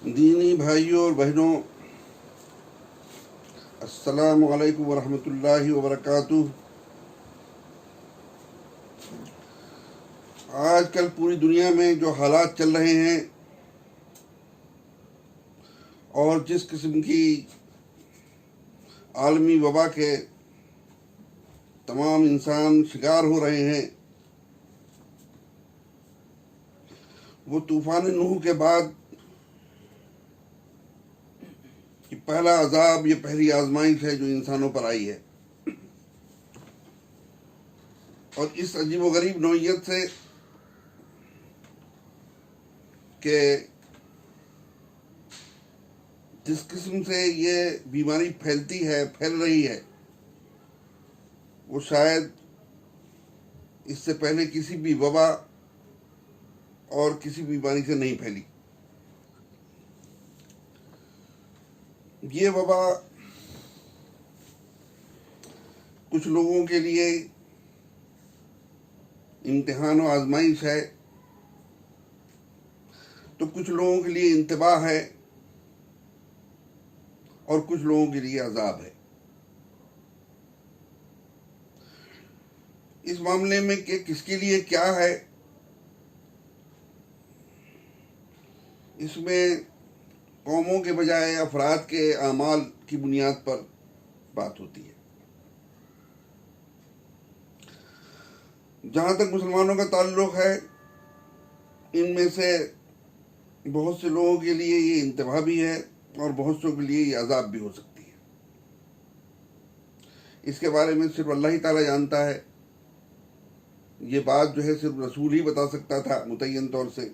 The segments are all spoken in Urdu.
دینی بھائیوں اور بہنوں، السلام علیکم ورحمۃ اللہ وبرکاتہ۔ آج کل پوری دنیا میں جو حالات چل رہے ہیں اور جس قسم کی عالمی وبا کے تمام انسان شکار ہو رہے ہیں، وہ طوفان نوح کے بعد یہ پہلا عذاب، یہ پہلی آزمائش ہے جو انسانوں پر آئی ہے۔ اور اس عجیب و غریب نوعیت سے کہ جس قسم سے یہ بیماری پھیل رہی ہے، وہ شاید اس سے پہلے کسی بھی وبا اور کسی بیماری سے نہیں پھیلی۔ یہ وبا کچھ لوگوں کے لیے امتحان و آزمائش ہے، تو کچھ لوگوں کے لیے انتباہ ہے اور کچھ لوگوں کے لیے عذاب ہے۔ اس معاملے میں کہ کس کے لیے کیا ہے، اس میں قوموں کے بجائے افراد کے اعمال کی بنیاد پر بات ہوتی ہے۔ جہاں تک مسلمانوں کا تعلق ہے، ان میں سے بہت سے لوگوں کے لیے یہ انتباہ بھی ہے اور بہت سو کے لیے یہ عذاب بھی ہو سکتی ہے۔ اس کے بارے میں صرف اللہ ہی تعالیٰ جانتا ہے۔ یہ بات جو ہے صرف رسول ہی بتا سکتا تھا متعین طور سے،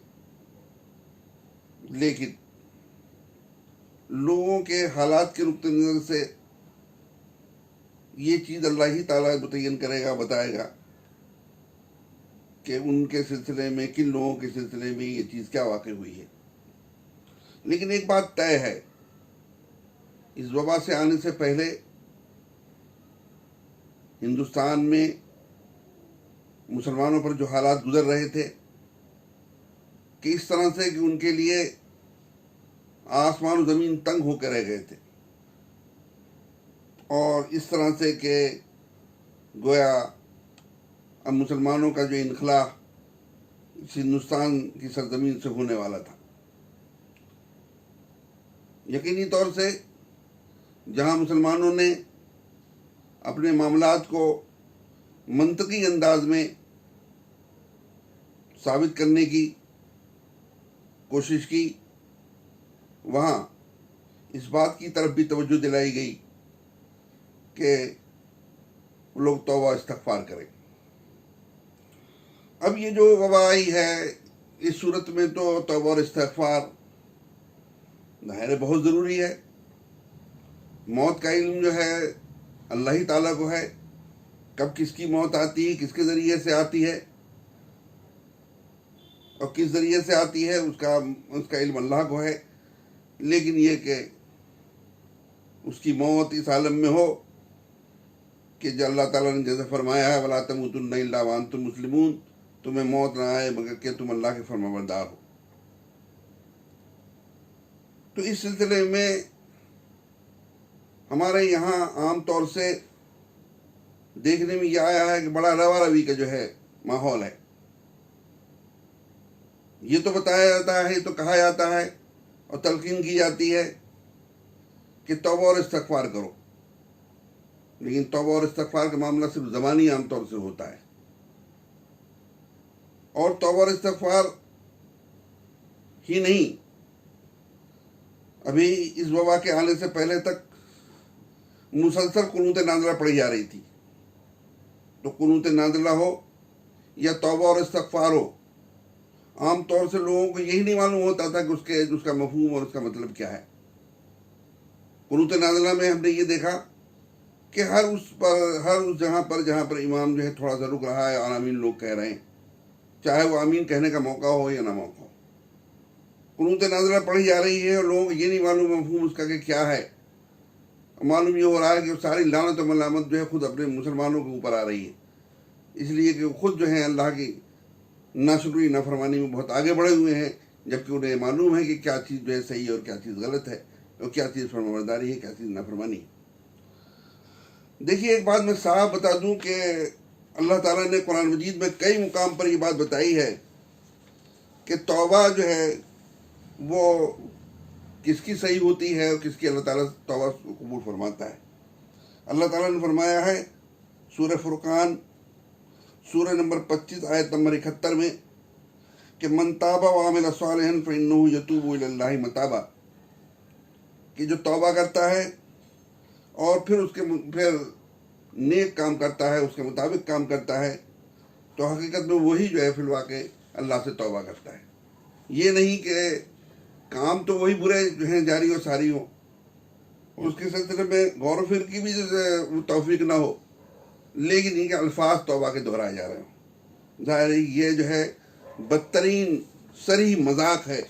لیکن لوگوں کے حالات کے نقطہ نظر سے یہ چیز اللہ ہی تعالیٰ متعین کرے گا، بتائے گا کہ ان کے سلسلے میں، کن لوگوں کے سلسلے میں یہ چیز کیا واقع ہوئی ہے۔ لیکن ایک بات طے ہے، اس وبا سے آنے سے پہلے ہندوستان میں مسلمانوں پر جو حالات گزر رہے تھے کہ اس طرح سے کہ ان کے لیے آسمان و زمین تنگ ہو کے رہ گئے تھے، اور اس طرح سے کہ گویا اب مسلمانوں کا جو انخلاء اس ہندوستان کی سرزمین سے ہونے والا تھا۔ یقینی طور سے جہاں مسلمانوں نے اپنے معاملات کو منطقی انداز میں ثابت کرنے کی کوشش کی، وہاں اس بات کی طرف بھی توجہ دلائی گئی کہ لوگ توبہ استغفار کریں۔ اب یہ جو وبا آئی ہے، اس صورت میں تو توبہ اور استغفار ظاہر بہت ضروری ہے۔ موت کا علم جو ہے اللہ ہی تعالیٰ کو ہے، کب کس کی موت آتی ہے، کس کے ذریعے سے آتی ہے اور کس ذریعے سے آتی ہے، اس کا علم اللہ کو ہے۔ لیکن یہ کہ اس کی موت اس عالم میں ہو کہ جو اللہ تعالیٰ نے جیسے فرمایا ہے وَلَا تَمُوتُنَّ إِلَّا وَأَنْتُمْ مُسْلِمُونَ، تمہیں موت نہ آئے مگر کہ تم اللہ کے فرمانبردار ہو۔ تو اس سلسلے میں ہمارے یہاں عام طور سے دیکھنے میں یہ آیا ہے کہ بڑا روا روی کا جو ہے ماحول ہے۔ یہ تو بتایا جاتا ہے، یہ تو کہا جاتا ہے اور تلقین کی جاتی ہے کہ توبہ اور استغفار کرو، لیکن توبہ اور استغفار کا معاملہ صرف زبانی عام طور سے ہوتا ہے۔ اور توبہ اور استغفار ہی نہیں، ابھی اس وبا کے آنے سے پہلے تک مسلسل قنوت نازلہ پڑھی جا رہی تھی۔ تو قنوت نازلہ ہو یا توبہ اور استغفار ہو، عام طور سے لوگوں کو یہی نہیں معلوم ہوتا تھا کہ اس کا مفہوم اور اس کا مطلب کیا ہے۔ قنوت نازلہ میں ہم نے یہ دیکھا کہ ہر اس جہاں پر امام جو ہے تھوڑا سا رک رہا ہے اور آمین لوگ کہہ رہے ہیں، چاہے وہ آمین کہنے کا موقع ہو یا نہ موقع ہو۔ قنوت نازلہ پڑھی جا رہی ہے اور لوگوں کو یہ نہیں معلوم مفہوم اس کا کہ کیا ہے۔ معلوم یہ ہو رہا ہے کہ ساری لعنت و ملامت جو ہے خود اپنے مسلمانوں کے اوپر آ رہی ہے، اس لیے کہ خود جو ہے اللہ کی ناشکری نافرمانی میں بہت آگے بڑھے ہوئے ہیں جبکہ انہیں معلوم ہے کہ کیا چیز جو ہے صحیح ہے اور کیا چیز غلط ہے، اور کیا چیز فرمانبرداری ہے، کیا چیز نافرمانی ہے۔ دیکھیے ایک بات میں صاف بتا دوں کہ اللہ تعالیٰ نے قرآن مجید میں کئی مقام پر یہ بات بتائی ہے کہ توبہ جو ہے وہ کس کی صحیح ہوتی ہے اور کس کی اللہ تعالیٰ توبہ قبول فرماتا ہے۔ اللہ تعالیٰ نے فرمایا ہے سورہ فرقان سورہ نمبر 25 آیت نمبر 71 میں کہ من تاب وعمل صالحا فإنه يتوب إلى الله متابا، کہ جو توبہ کرتا ہے اور پھر نیک کام کرتا ہے، اس کے مطابق کام کرتا ہے، تو حقیقت میں وہی جو ہے فی الواقع اللہ سے توبہ کرتا ہے۔ یہ نہیں کہ کام تو وہی برے جو ہیں جاری و ساری ہوں، اس کے سلسلے میں غور و فکر کی بھی جو توفیق نہ ہو، لیکن یہ کہ الفاظ توبہ کے دہرائے جا رہے ہوں، ظاہر ہے یہ جو ہے بدترین صریح مذاق ہے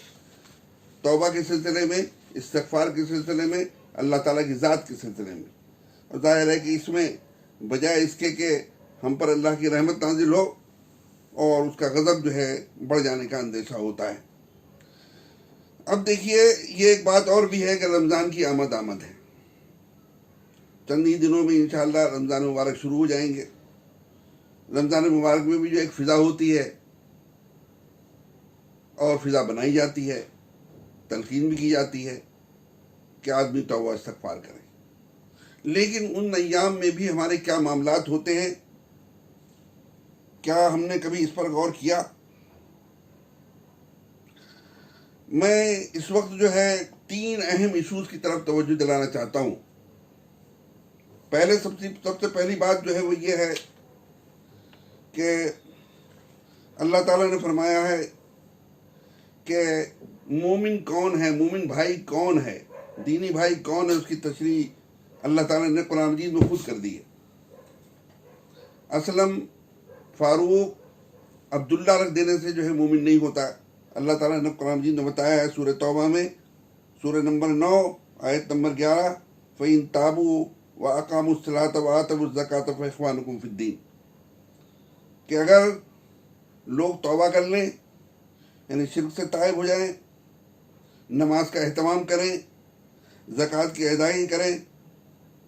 توبہ کے سلسلے میں، استغفار کے سلسلے میں، اللہ تعالیٰ کی ذات کے سلسلے میں۔ اور ظاہر ہے کہ اس میں بجائے اس کے کہ ہم پر اللہ کی رحمت نازل ہو اور اس کا غضب جو ہے بڑھ جانے کا اندیشہ ہوتا ہے۔ اب دیکھیے یہ ایک بات اور بھی ہے کہ رمضان کی آمد ہے، چند ہی دنوں میں انشاءاللہ رمضان مبارک شروع ہو جائیں گے۔ رمضان مبارک میں بھی جو ایک فضا ہوتی ہے اور فضا بنائی جاتی ہے، تلقین بھی کی جاتی ہے کہ آدمی توبہ استغفار کرے، لیکن ان ایام میں بھی ہمارے کیا معاملات ہوتے ہیں، کیا ہم نے کبھی اس پر غور کیا؟ میں اس وقت جو ہے 3 اہم ایشوز کی طرف توجہ دلانا چاہتا ہوں۔ سب سے پہلی بات جو ہے وہ یہ ہے کہ اللہ تعالیٰ نے فرمایا ہے کہ مومن کون ہے، مومن بھائی کون ہے، دینی بھائی کون ہے، اس کی تشریح اللہ تعالیٰ نے قرآن مجید میں خود کر دی ہے۔ اسلم، فاروق، عبداللہ رکھ دینے سے جو ہے مومن نہیں ہوتا۔ اللہ تعالیٰ نے قرآن مجید میں بتایا ہے سورہ توبہ میں سورہ نمبر 9 آیت نمبر 11 فَإِن تَابُوا وَأَقَامُوا الصَّلَاةَ وَآتَوُا الزَّكَاةَ فَإِخْوَانُكُمْ فِي الدِّينِ، کہ اگر لوگ توبہ کر لیں، یعنی شرک سے تائب ہو جائیں، نماز کا اہتمام کریں، زکوٰۃ کی ادائیگی کریں،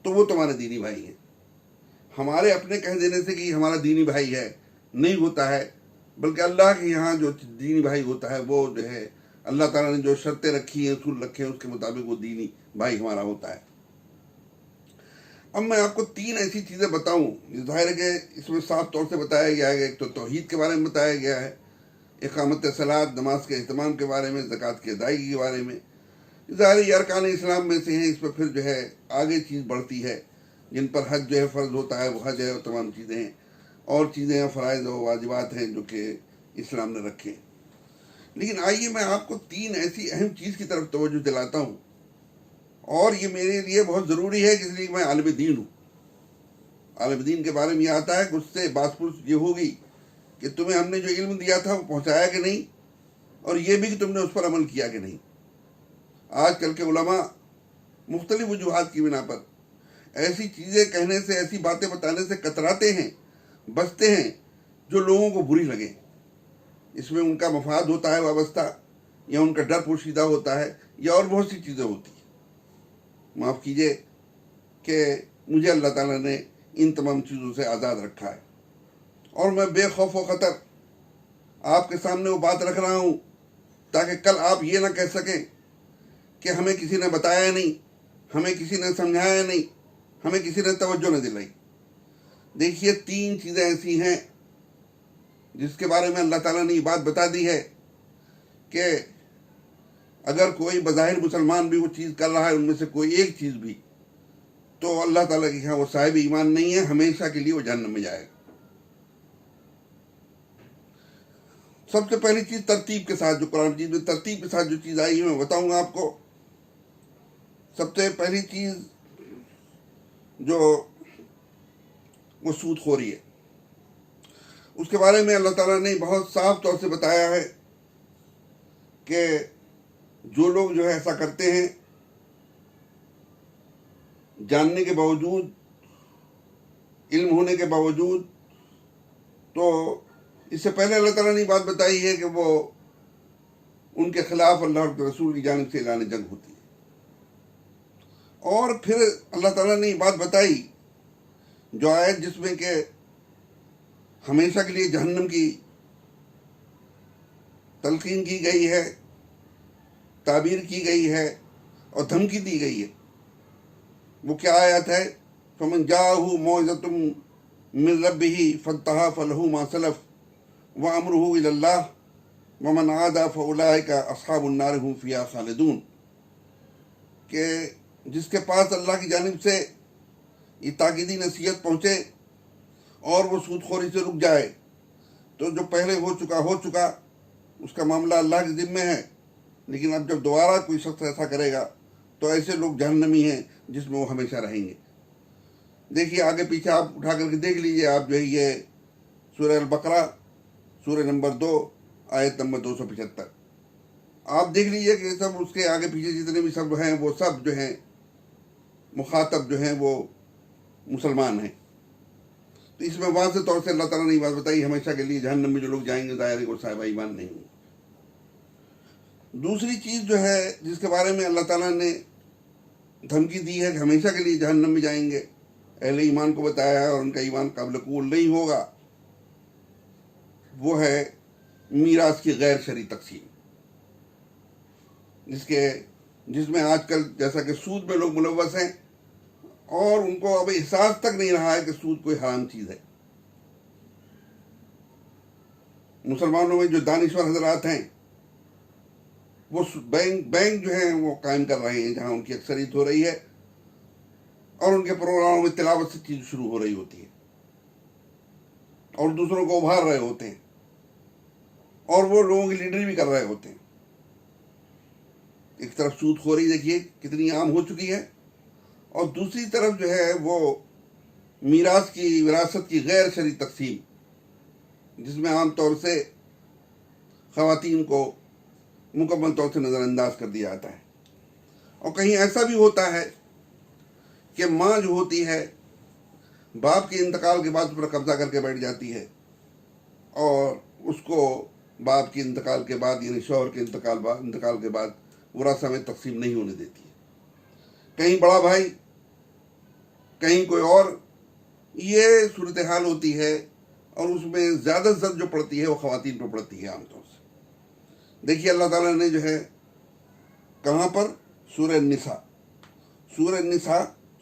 تو وہ تمہارے دینی بھائی ہیں۔ ہمارے اپنے کہہ دینے سے کہ یہ ہمارا دینی بھائی ہے نہیں ہوتا ہے، بلکہ اللہ کے یہاں جو دینی بھائی ہوتا ہے وہ جو ہے اللہ تعالیٰ نے جو شرطیں رکھی ہیں، اصول رکھے ہیں، اس کے مطابق وہ دینی بھائی ہمارا ہوتا ہے۔ اب میں آپ کو 3 ایسی چیزیں بتاؤں، ظاہر ہے کہ اس میں صاف طور سے بتایا گیا ہے کہ ایک تو توحید کے بارے میں بتایا گیا ہے، اقامت صلاۃ، نماز کے اہتمام کے بارے میں، زکوٰۃ کی ادائیگی کے بارے میں، ظاہر یہ ارکان اسلام میں سے ہیں۔ اس پہ پھر جو ہے آگے چیز بڑھتی ہے، جن پر حج جو ہے فرض ہوتا ہے وہ حج ہے، اور تمام چیزیں ہیں، اور چیزیں ہیں فرائض و واجبات ہیں جو کہ اسلام نے رکھے۔ لیکن آئیے میں آپ کو 3 ایسی اہم چیز کی طرف توجہ دلاتا ہوں، اور یہ میرے لیے بہت ضروری ہے، اس لیے کہ میں عالم دین ہوں۔ عالم دین کے بارے میں یہ آتا ہے کہ اس سے بات پرس یہ ہوگی کہ تمہیں ہم نے جو علم دیا تھا وہ پہنچایا کہ نہیں، اور یہ بھی کہ تم نے اس پر عمل کیا کہ نہیں۔ آج کل کے علماء مختلف وجوہات کی بنا پر ایسی چیزیں کہنے سے، ایسی باتیں بتانے سے کتراتے ہیں، بچتے ہیں جو لوگوں کو بری لگے۔ اس میں ان کا مفاد ہوتا ہے وابستہ، یا ان کا ڈر پوشیدہ ہوتا ہے، یا اور بہت سی چیزیں ہوتی ہیں۔ معاف کیجئے کہ مجھے اللہ تعالیٰ نے ان تمام چیزوں سے آزاد رکھا ہے، اور میں بے خوف و خطر آپ کے سامنے وہ بات رکھ رہا ہوں تاکہ کل آپ یہ نہ کہہ سکیں کہ ہمیں کسی نے بتایا نہیں، ہمیں کسی نے سمجھایا نہیں، ہمیں کسی نے توجہ نہ دلائی۔ دیکھیے 3 چیزیں ایسی ہیں جس کے بارے میں اللہ تعالیٰ نے یہ بات بتا دی ہے کہ اگر کوئی بظاہر مسلمان بھی وہ چیز کر رہا ہے، ان میں سے کوئی ایک چیز بھی، تو اللہ تعالیٰ کے یہاں وہ صاحب ایمان نہیں ہے، ہمیشہ کے لیے وہ جہنم میں جائے گا۔ سب سے پہلی چیز ترتیب کے ساتھ، جو قرآن مجید میں ترتیب کے ساتھ جو چیز آئی ہے میں بتاؤں گا آپ کو۔ سب سے پہلی چیز جو وہ سود خوری ہے، اس کے بارے میں اللہ تعالیٰ نے بہت صاف طور سے بتایا ہے کہ جو لوگ جو ہے ایسا کرتے ہیں جاننے کے باوجود، علم ہونے کے باوجود، تو اس سے پہلے اللہ تعالیٰ نے بات بتائی ہے کہ وہ ان کے خلاف اللہ اور رسول کی جانب سے اعلان جنگ ہوتی ہے۔ اور پھر اللہ تعالیٰ نے یہ بات بتائی جو آیت جس میں کہ ہمیشہ کے لیے جہنم کی تلقین کی گئی ہے، تعبیر کی گئی ہے اور دھمکی دی گئی ہے، وہ کیا آیت ہے؟ فمن جاءہ موعظۃ من ربہ فانتہی فلہ ما سلف وامرہ الی اللہ ومن عاد فاولئک اصحاب النار هم فیہا خالدون، کہ جس کے پاس اللہ کی جانب سے یہ تاکیدی نصیحت پہنچے اور وہ سود خوری سے رک جائے تو جو پہلے ہو چکا اس کا معاملہ اللہ کے ذمے ہے، لیکن اب جب دوبارہ کوئی شخص ایسا کرے گا تو ایسے لوگ جہنمی ہیں جس میں وہ ہمیشہ رہیں گے۔ دیکھیے آگے پیچھے آپ اٹھا کر کے دیکھ لیجئے، آپ جو ہے یہ سورہ البقرہ سورہ نمبر 2 آیت نمبر 275 آپ دیکھ لیجئے کہ سب اس کے آگے پیچھے جتنے بھی سب ہیں وہ سب جو ہیں مخاطب جو ہیں وہ مسلمان ہیں۔ تو اس میں واضح طور سے اللہ تعالیٰ نے یہ بات بتائی ہمیشہ کے لیے جہنم میں جو لوگ جائیں گے ظاہر ہے وہ صاحب ایمان نہیں ہوں۔ دوسری چیز جو ہے جس کے بارے میں اللہ تعالیٰ نے دھمکی دی ہے کہ ہمیشہ کے لیے جہنم میں جائیں گے، اہل ایمان کو بتایا ہے اور ان کا ایمان قابل قبول نہیں ہوگا، وہ ہے میراث کی غیر شرعی تقسیم، جس میں آج کل جیسا کہ سود میں لوگ ملوث ہیں اور ان کو اب احساس تک نہیں رہا ہے کہ سود کوئی حرام چیز ہے۔ مسلمانوں میں جو دانشور حضرات ہیں وہ بینک جو ہیں وہ قائم کر رہے ہیں جہاں ان کی اکثریت ہو رہی ہے، اور ان کے پروگراموں میں تلاوت سے چیز شروع ہو رہی ہوتی ہے اور دوسروں کو ابھار رہے ہوتے ہیں اور وہ لوگوں کی لیڈری بھی کر رہے ہوتے ہیں۔ ایک طرف سود خوری دیکھیے کتنی عام ہو چکی ہے، اور دوسری طرف جو ہے وہ میراث کی وراثت کی غیر شرعی تقسیم، جس میں عام طور سے خواتین کو مکمل طور سے نظر انداز کر دیا جاتا ہے، اور کہیں ایسا بھی ہوتا ہے کہ ماں جو ہوتی ہے باپ کے انتقال کے بعد اس پر قبضہ کر کے بیٹھ جاتی ہے اور اس کو باپ کے انتقال کے بعد یعنی شوہر کے انتقال کے بعد ورثہ میں تقسیم نہیں ہونے دیتی ہے، کہیں بڑا بھائی کہیں کوئی اور، یہ صورتحال ہوتی ہے، اور اس میں زیادہ زد جو پڑتی ہے وہ خواتین پر پڑتی ہے عام طور سے۔ دیکھیے اللہ تعالیٰ نے جو ہے کہاں پر سورہ النساء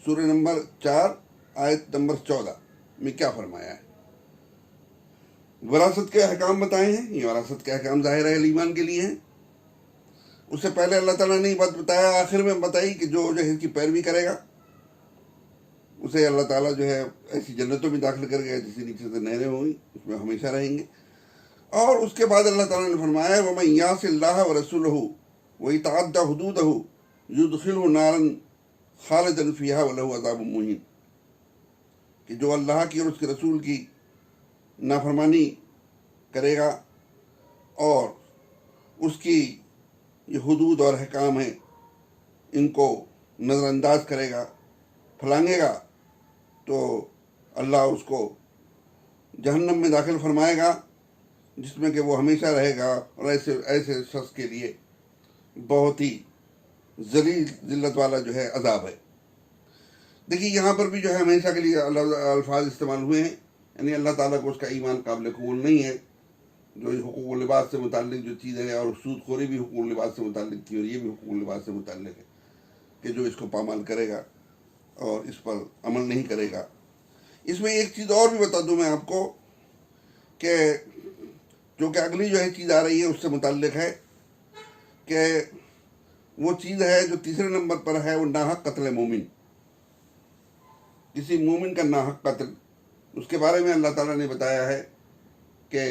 سورہ نمبر 4 آیت نمبر 14 میں کیا فرمایا ہے؟ وراثت کے احکام بتائے ہیں، یہ وراثت کے احکام ظاہر ہے ایمان کے لیے ہیں۔ اس سے پہلے اللہ تعالیٰ نے یہ بات بتایا آخر میں بتائی کہ جو ہے اس کی پیروی کرے گا اسے اللہ تعالیٰ جو ہے ایسی جنتوں میں داخل کر گیا جس کے نیچے سے نہریں ہوں گی، اس میں ہمیشہ رہیں گے۔ اور اس کے بعد اللہ تعالیٰ نے فرمایا وَمَن يَعْصِ اللَّهَ وَرَسُولَهُ وَيَتَعَدَّ حُدُودَهُ يُدْخِلْهُ نَارًا خَالِدًا فِيهَا وَلَهُ عَذَابٌ مُّهِينٌ، کہ جو اللہ کی اور اس کے رسول کی نافرمانی کرے گا اور اس کی یہ حدود اور احکام ہیں ان کو نظر انداز کرے گا، پھلانگے گا، تو اللہ اس کو جہنم میں داخل فرمائے گا جس میں کہ وہ ہمیشہ رہے گا، اور ایسے شخص کے لیے بہت ہی ذلیل ذلت والا جو ہے عذاب ہے۔ دیکھیے یہاں پر بھی جو ہے ہمیشہ کے لیے الفاظ استعمال ہوئے ہیں، یعنی اللہ تعالیٰ کو اس کا ایمان قابل قبول نہیں ہے، جو حقوق لباس سے متعلق جو چیز ہے، اور سود خوری بھی حقوق لباس سے متعلق تھی اور یہ بھی حقوق لباس سے متعلق ہے کہ جو اس کو پامال کرے گا اور اس پر عمل نہیں کرے گا۔ اس میں ایک چیز اور بھی بتا دوں میں آپ کو کہ جو کہ اگلی جو ہے چیز آ رہی ہے اس سے متعلق ہے کہ وہ چیز ہے جو تیسرے نمبر پر ہے، وہ ناحق قتل مومن، کسی مومن کا ناحق قتل، اس کے بارے میں اللہ تعالیٰ نے بتایا ہے کہ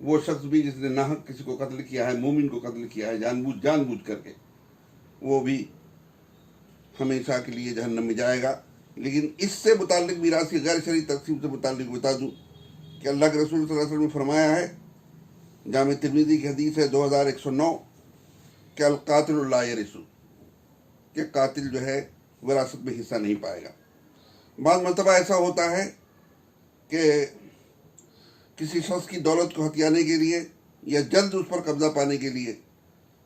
وہ شخص بھی جس نے ناحق کسی کو قتل کیا ہے، مومن کو قتل کیا ہے جان بوجھ کر کے، وہ بھی ہمیشہ کے لیے جہنم میں جائے گا۔ لیکن اس سے متعلق میراث کی غیر شرعی تقسیم سے متعلق بتا دوں کہ اللہ کے رسول صلی اللہ علیہ وسلم نے فرمایا ہے، جامع ترمذی کی حدیث ہے 2109 کہ القاتل لا یرث، کہ قاتل جو ہے وراثت میں حصہ نہیں پائے گا۔ بعض مرتبہ ایسا ہوتا ہے کہ کسی شخص کی دولت کو ہتھیانے کے لیے یا جلد اس پر قبضہ پانے کے لیے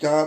4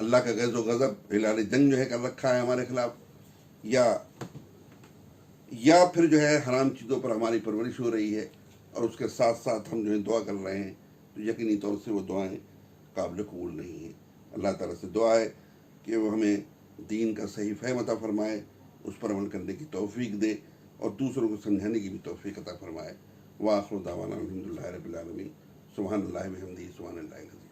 اللہ کا غیظ و غضب اعلان جنگ جو ہے کر رکھا ہے ہمارے خلاف، یا پھر جو ہے حرام چیزوں پر ہماری پرورش ہو رہی ہے، اور اس کے ساتھ ساتھ ہم جو ہے دعا کر رہے ہیں، تو یقینی طور سے وہ دعائیں قابل قبول نہیں ہیں۔ اللہ تعالیٰ سے دعا ہے کہ وہ ہمیں دین کا صحیح فہم عطا فرمائے، اس پر عمل کرنے کی توفیق دے، اور دوسروں کو سمجھانے کی بھی توفیق عطا فرمائے۔ وآخر دعوانا الحمدللہ رب العالمین۔ سبحان اللہ بحمدہ، سبحان اللہ العظیم۔